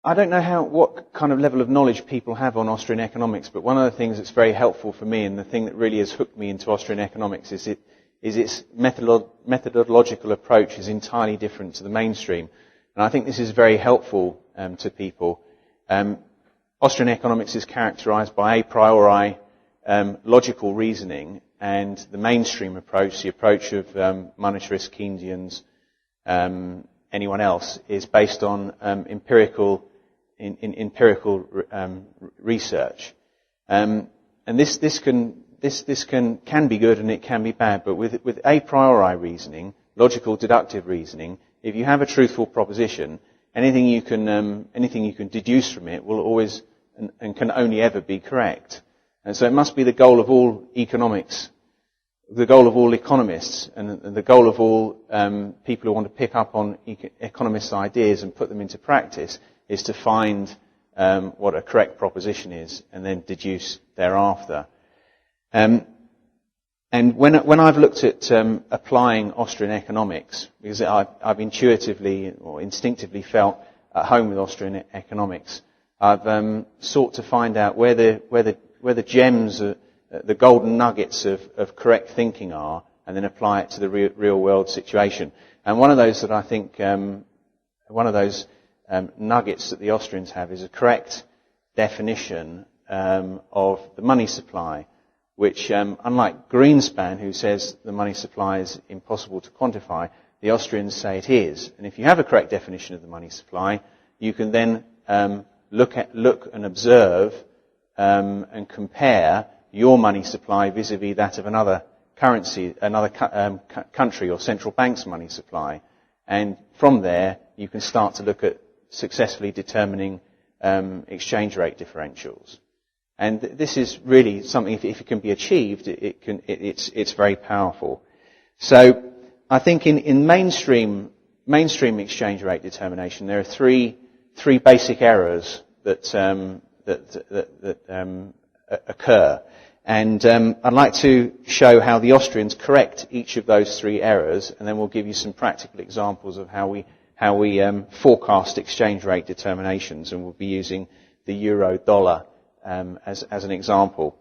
I don't know what kind of level of knowledge people have on Austrian economics, but one of the things that's very helpful for me, and the thing that really has hooked me into Austrian economics, is its methodological approach is entirely different to the mainstream. And I think this is very helpful to people. Austrian economics is characterized by a priori logical reasoning, and the mainstream approach, the approach of monetarists, Keynesians, anyone else, is based on empirical research. And this can be good and it can be bad, but with a priori reasoning, logical deductive reasoning, if you have a truthful proposition, anything you can deduce from it will always and can only ever be correct. And so it must be the goal of all economics, the goal of all economists, and the goal of all people who want to pick up on economists' ideas and put them into practice, is to find what a correct proposition is and then deduce thereafter. And when I've looked at applying Austrian economics, because I've intuitively or instinctively felt at home with Austrian economics, I've sought to find out where the gems, the golden nuggets of correct thinking are, and then apply it to the real world situation. And one of those that I think, nuggets that the Austrians have is a correct definition of the money supply, which, unlike Greenspan, who says the money supply is impossible to quantify, the Austrians say it is. And if you have a correct definition of the money supply, you can then look and observe and compare your money supply vis-à-vis that of another currency, another country or central bank's money supply. And from there, you can start to look at successfully determining exchange rate differentials. And this is really something, if it can be achieved, it's very powerful. So I think in mainstream exchange rate determination, there are three basic errors that occur. And I'd like to show how the Austrians correct each of those three errors, and then we'll give you some practical examples of how we forecast exchange rate determinations, and we'll be using the euro-dollar as an example.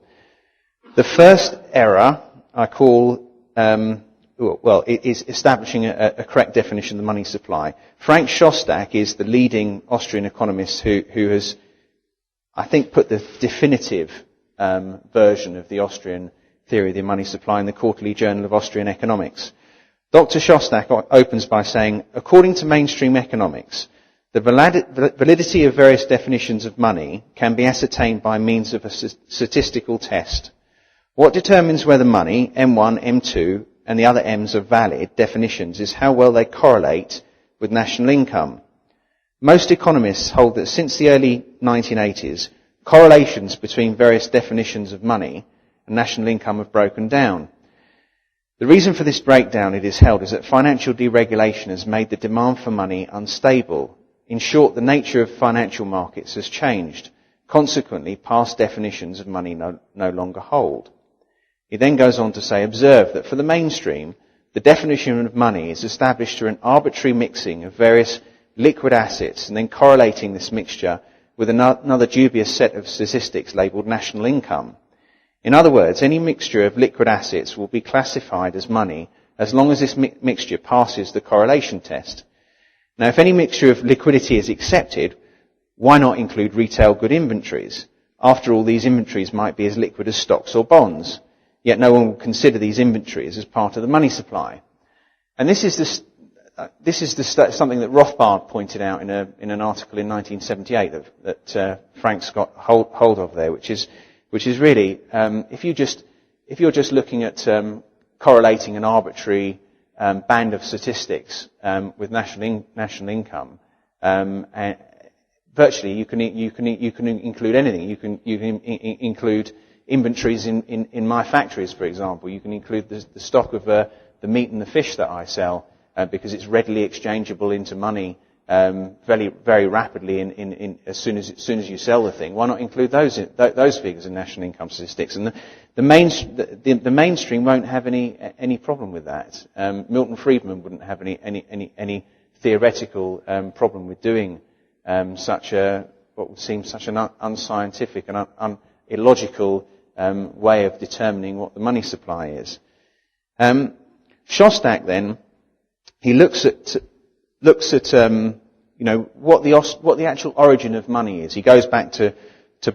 The first error I call, it is establishing a correct definition of the money supply. Frank Shostak is the leading Austrian economist who has, I think, put the definitive version of the Austrian theory of the money supply in the Quarterly Journal of Austrian Economics. Dr. Shostak opens by saying, according to mainstream economics, the validity of various definitions of money can be ascertained by means of a statistical test. What determines whether money, M1, M2, and the other M's are valid definitions is how well they correlate with national income. Most economists hold that since the early 1980s, correlations between various definitions of money and national income have broken down. The reason for this breakdown, it is held, is that financial deregulation has made the demand for money unstable. In short, the nature of financial markets has changed. Consequently, past definitions of money no longer hold. He then goes on to say, observe that for the mainstream, the definition of money is established through an arbitrary mixing of various liquid assets and then correlating this mixture with another dubious set of statistics labelled national income. In other words, any mixture of liquid assets will be classified as money as long as this mixture passes the correlation test. Now, if any mixture of liquidity is accepted, why not include retail good inventories? After all, these inventories might be as liquid as stocks or bonds. Yet no one will consider these inventories as part of the money supply. And this is something that Rothbard pointed out in an article in 1978 that Frank's got hold of there, which is really if you're just looking at correlating an arbitrary band of statistics with national income, and virtually you can include anything. You can include inventories in my factories, for example. You can include the stock of the meat and the fish that I sell, because it's readily exchangeable into money very, very rapidly as soon as you sell the thing. Why not include those figures in national income statistics? And the mainstream won't have any problem with that. Milton Friedman wouldn't have any theoretical problem with doing what would seem such an unscientific and illogical way of determining what the money supply is. Shostak then, he looks at what the actual origin of money is. He goes back to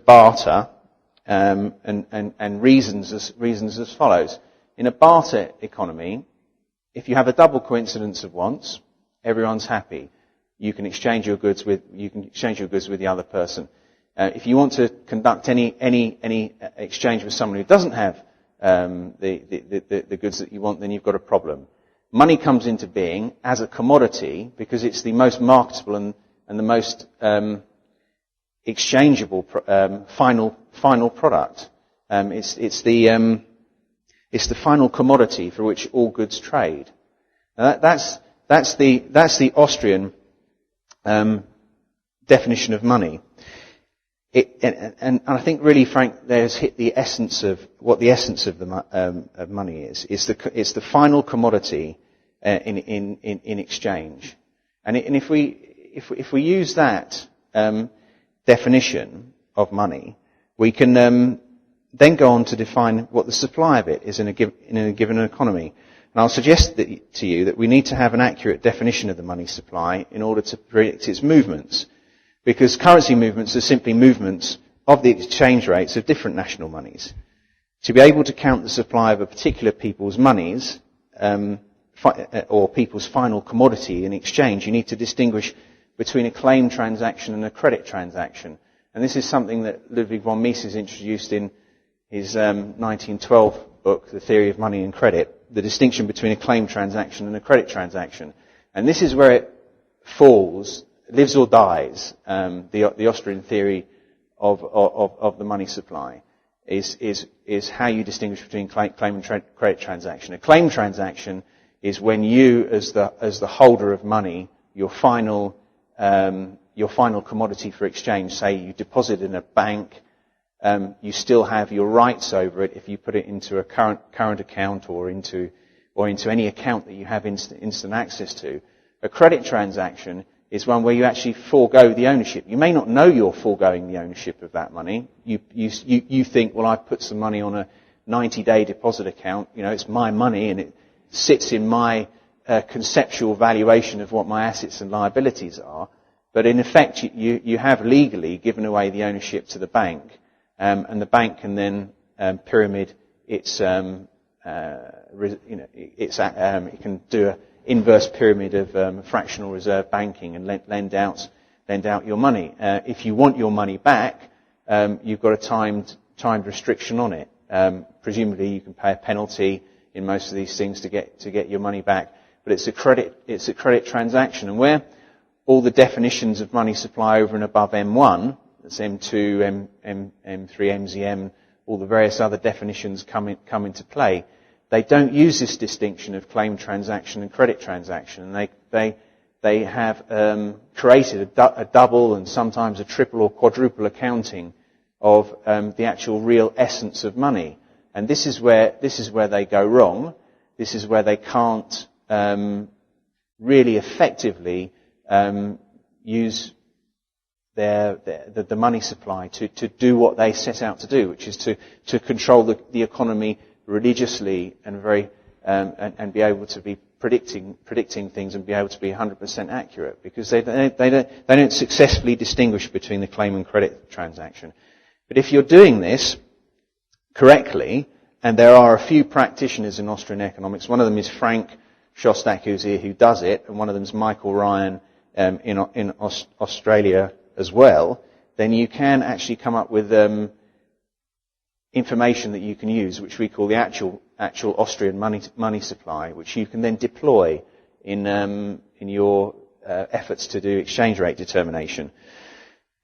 barter and reasons as follows. In a barter economy, if you have a double coincidence of wants, everyone's happy. You can exchange your goods with the other person. If you want to conduct any exchange with someone who doesn't have the goods that you want, then you've got a problem. Money comes into being as a commodity because it's the most marketable and the most exchangeable final product. It's the final commodity for which all goods trade. Now that's the Austrian definition of money. And I think really, Frank, there's hit the essence of what the essence of of money is. It's the final commodity in exchange. And if we use that definition of money, we can then go on to define what the supply of it is in a given economy. And I'll suggest to you that we need to have an accurate definition of the money supply in order to predict its movements. Because currency movements are simply movements of the exchange rates of different national monies. To be able to count the supply of a particular people's monies, or people's final commodity in exchange, you need to distinguish between a claim transaction and a credit transaction. And this is something that Ludwig von Mises introduced in his 1912 book, The Theory of Money and Credit, the distinction between a claim transaction and a credit transaction. And this is where it falls, lives or dies, the Austrian theory of the money supply is how you distinguish between claim and credit transaction. A claim transaction is when you, as the holder of money, your final commodity for exchange, say you deposit in a bank, you still have your rights over it if you put it into a current account or into any account that you have instant access to. A credit transaction is one where you actually forego the ownership. You may not know you're foregoing the ownership of that money. You think, well, I've put some money on a 90-day deposit account. It's my money and it sits in my conceptual valuation of what my assets and liabilities are. But in effect, you have legally given away the ownership to the bank, and the bank can then pyramid its it can do an inverse pyramid of fractional reserve banking and lend out your money. If you want your money back, you've got a timed restriction on it. Presumably, you can pay a penalty in most of these things to get your money back. But it's a credit transaction, and where all the definitions of money supply over and above M1, that's M2, M3, MZM, all the various other definitions come into play. They don't use this distinction of claim transaction and credit transaction. And they have created a double and sometimes a triple or quadruple accounting of the actual real essence of money. And this is where they go wrong. This is where they can't really effectively use the money supply to do what they set out to do, which is to control the economy religiously and and be able to be predicting things and be able to be 100% accurate, because they don't successfully distinguish between the claim and credit transaction. But if you're doing this correctly, and there are a few practitioners in Austrian economics, one of them is Frank Shostak, who's here, who does it, and one of them is Michael Ryan in Australia as well, then you can actually come up with information that you can use, which we call the actual Austrian money supply, which you can then deploy in your efforts to do exchange rate determination.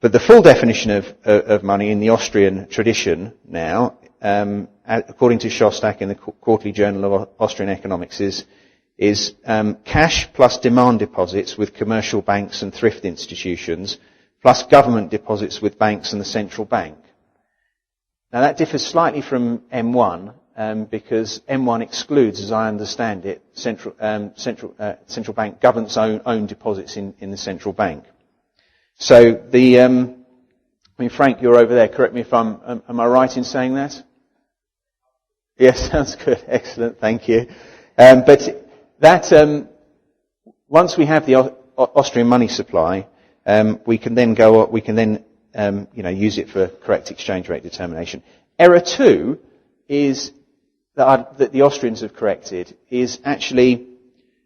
But the full definition of money in the Austrian tradition now, according to Shostak in the Quarterly Journal of Austrian Economics, is cash plus demand deposits with commercial banks and thrift institutions, plus government deposits with banks and the central bank. Now that differs slightly from M1, because M1 excludes, as I understand it, central bank government's own deposits in the central bank. So Frank, you're over there. Correct me if am I right in saying that? Yes, sounds good. Excellent. Thank you. But that, once we have the Austrian money supply, we can then use it for correct exchange rate determination. Error 2 is that the Austrians have corrected is actually,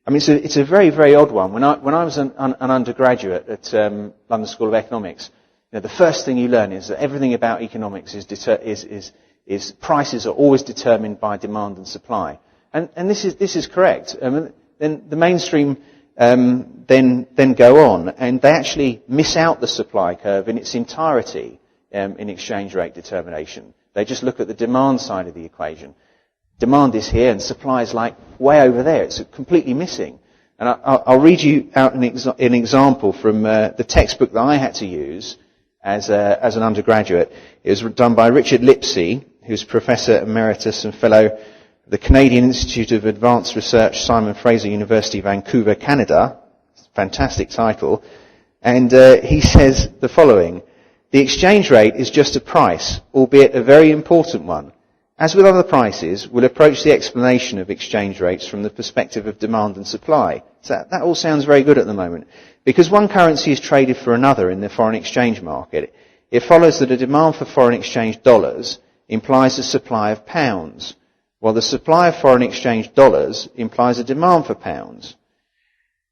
it's a very, very odd one. When I was an undergraduate at London School of Economics, the first thing you learn is that everything about economics is prices are always determined by demand and supply, and this is correct. Then the mainstream then go on, and they actually miss out the supply curve in its entirety in exchange rate determination. They just look at the demand side of the equation. Demand is here and supply is like way over there. It's completely missing. And I'll read you out an example from the textbook that I had to use as an undergraduate. It was done by Richard Lipsey, who's Professor Emeritus and Fellow of the Canadian Institute of Advanced Research, Simon Fraser University, Vancouver, Canada. Fantastic title. And he says the following: the exchange rate is just a price, albeit a very important one. As with other prices, we'll approach the explanation of exchange rates from the perspective of demand and supply. So that all sounds very good at the moment. Because one currency is traded for another in the foreign exchange market, it follows that a demand for foreign exchange dollars implies a supply of pounds, while the supply of foreign exchange dollars implies a demand for pounds.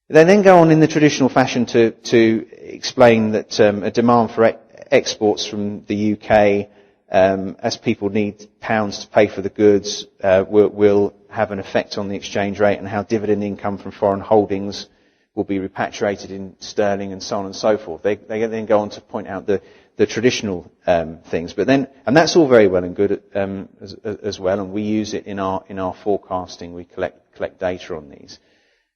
They then go on in the traditional fashion to explain that a demand for exports from the UK, as people need pounds to pay for the goods, will have an effect on the exchange rate, and how dividend income from foreign holdings will be repatriated in sterling, and so on and so forth. They then go on to point out the traditional things, and that's all very well and good as well, and we use it in our forecasting. We collect data on these.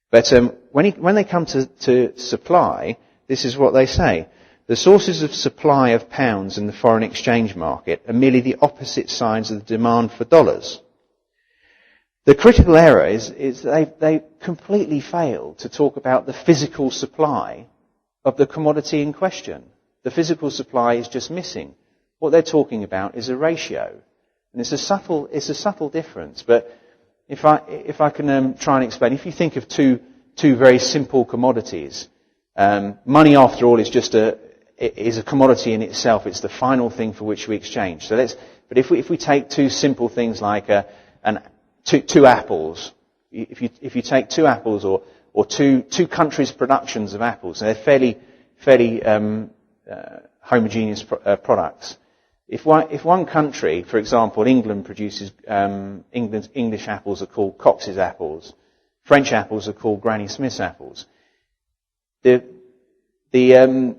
But when they come to supply, this is what they say: the sources of supply of pounds in the foreign exchange market are merely the opposite sides of the demand for dollars. The critical error is they completely fail to talk about the physical supply of the commodity in question. The physical supply is just missing. What they're talking about is a ratio, and it's a subtle difference. But if I can try and explain, if you think of two very simple commodities, money after all is just a commodity in itself. It's the final thing for which we exchange. But if we take two simple things like two apples, if you take two apples or two countries' productions of apples, they're fairly homogeneous products. If one country, for example, England produces English apples are called Cox's apples, French apples are called Granny Smith's apples. The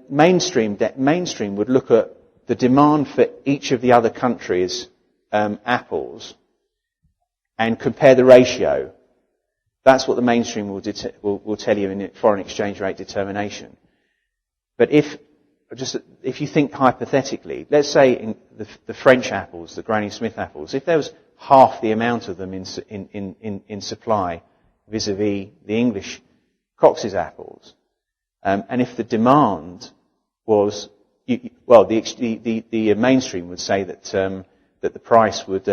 mainstream would look at the demand for each of the other countries' apples and compare the ratio. That's what the mainstream will tell you in foreign exchange rate determination. But if you think hypothetically, let's say in the French apples, the Granny Smith apples, if there was half the amount of them in supply vis-a-vis the English Cox's apples, and if the demand was, the mainstream would say that the price would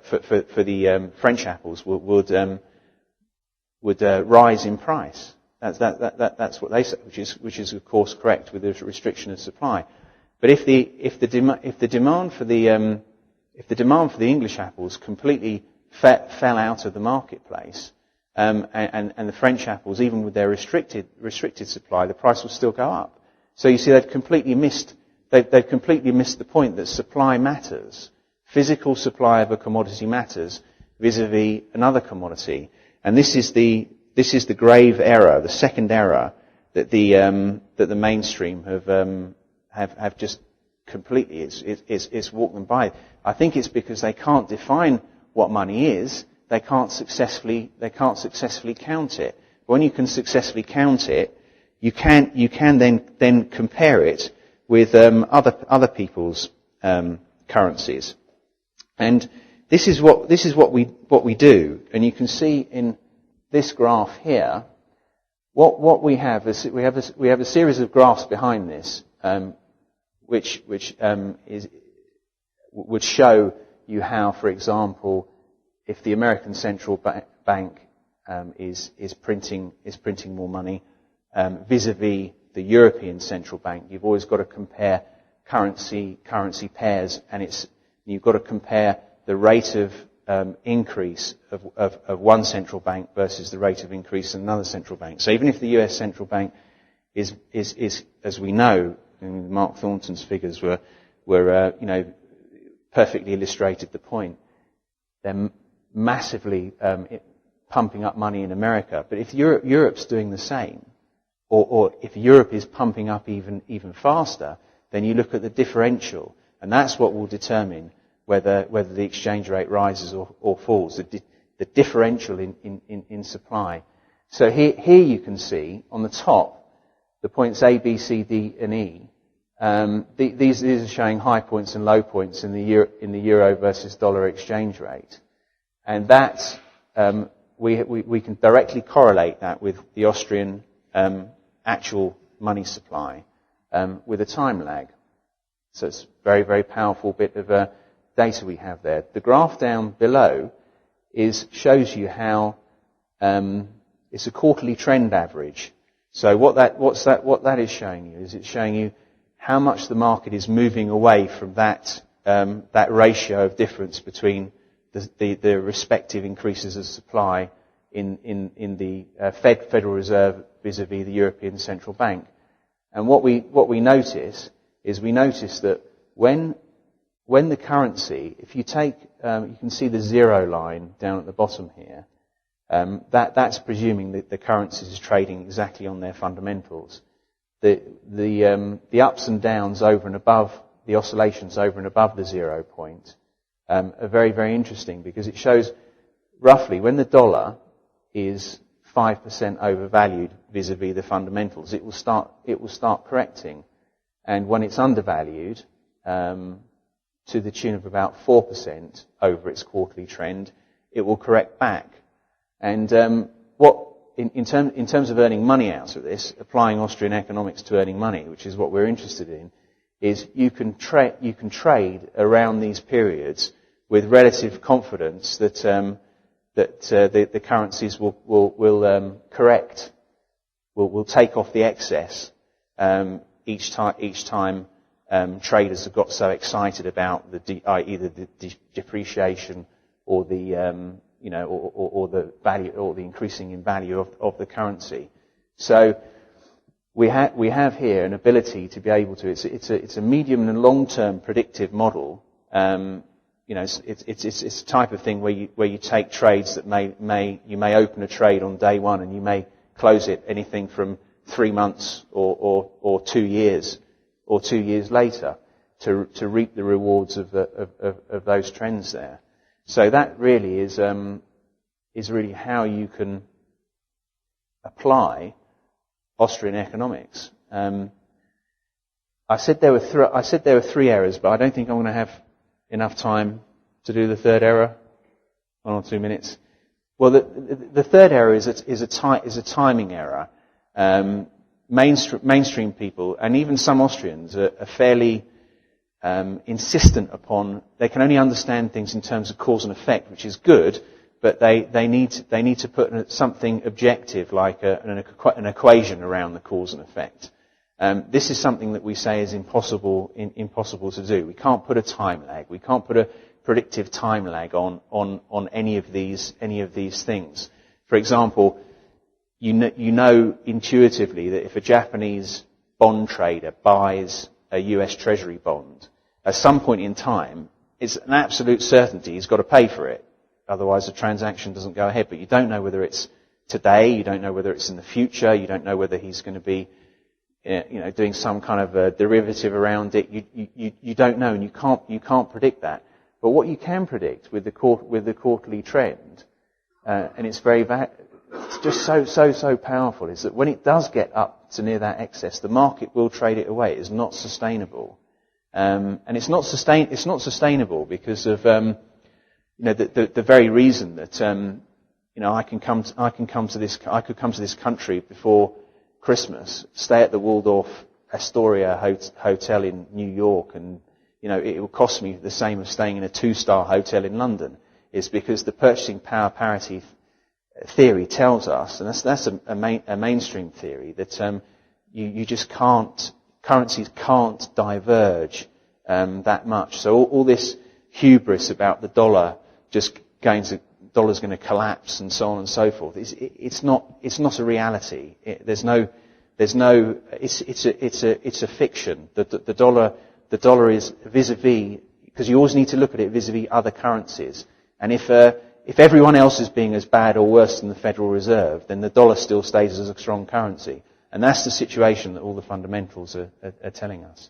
for the French apples would rise in price. That's what they say, which is of course correct with the restriction of supply. But if the demand for the English apples completely fell out of the marketplace, and the French apples, even with their restricted supply, the price will still go up. So you see, they've completely missed the point that supply matters. Physical supply of a commodity matters vis-a-vis another commodity, and this is the grave error, the second error that the mainstream have just completely it's walked them by. I think it's because they can't define what money is. They can't successfully count it. When you can successfully count it, you can then compare it with other people's currencies. And this is what we do, and you can see in this graph here what we have is we have a series of graphs behind this, which would show you how, for example, if the American central bank is printing more money vis-a-vis the European central bank, you've always got to compare currency pairs, and you've got to compare the rate of increase of one central bank versus the rate of increase in another central bank. So even if the US central bank is as we know, Mark Thornton's figures were perfectly illustrated the point. They're massively pumping up money in America. But if Europe's doing the same, or if Europe is pumping up even faster, then you look at the differential, and that's what will determine whether the exchange rate rises or falls, the differential in supply. So here you can see on the top the points A, B, C, D, and E. These are showing high points and low points in the euro versus dollar exchange rate, and that we can directly correlate that with the Austrian actual money supply with a time lag. So it's a very, very powerful bit of data we have there. The graph down below shows you how it's a quarterly trend average. So what that is showing you is it's showing you how much the market is moving away from that ratio of difference between the respective increases of supply in the Federal Reserve vis-a-vis the European Central Bank. And what we notice is that when the currency, if you take, you can see the zero line down at the bottom here, that's presuming that the currency is trading exactly on their fundamentals. The ups and downs over and above, the oscillations over and above the 0 point, are very, very interesting, because it shows roughly when the dollar is 5% overvalued vis-a-vis the fundamentals, it will start correcting, and when it's undervalued to the tune of about 4% over its quarterly trend, it will correct back. And in terms of earning money out of this, applying Austrian economics to earning money, which is what we're interested in, is you can trade around these periods with relative confidence that the currencies will correct, will take off the excess each time traders have got so excited about either the depreciation or the or the value, or the increasing in value of the currency. So we have here an ability to be able to. It's a medium and long-term predictive model. It's a type of thing where you take trades that you may open a trade on day one and you may close it anything from 3 months or 2 years or 2 years later to reap the rewards of those trends there. So that really is really how you can apply Austrian economics. I said there were 3 errors, but I don't think I'm going to have enough time to do the third error. 1 or 2 minutes. Well, the third error is a timing error. Mainstream people and even some Austrians are fairly insistent upon, they can only understand things in terms of cause and effect, which is good, but they need to put something objective like an equation around the cause and effect. This is something that we say is impossible to do. We can't put a time lag. We can't put a predictive time lag on any of these things. For example, you know intuitively that if a Japanese bond trader buys a US Treasury bond, at some point in time, it's an absolute certainty he's got to pay for it. Otherwise the transaction doesn't go ahead. But you don't know whether it's today, you don't know whether it's in the future, you don't know whether he's going to be doing some kind of a derivative around it. You don't know, and you can't predict that. But what you can predict with the quarterly trend, and it's just so powerful, is that when it does get up to near that excess, the market will trade it away. It's not sustainable, and it's not sustainable because of the very reason that I could come to this country before Christmas, stay at the Waldorf Astoria hotel in New York, and it will cost me the same as staying in a 2-star hotel in London. Is because the purchasing power parity theory tells us, and that's a mainstream theory, that you just can't, currencies can't diverge that much. So all this hubris about the dollar just dollar's going to collapse and so on and so forth, it's not a reality. It's a fiction. The dollar is vis-a-vis, because you always need to look at it vis-a-vis other currencies. And if everyone else is being as bad or worse than the Federal Reserve, then the dollar still stays as a strong currency. And that's the situation that all the fundamentals are telling us.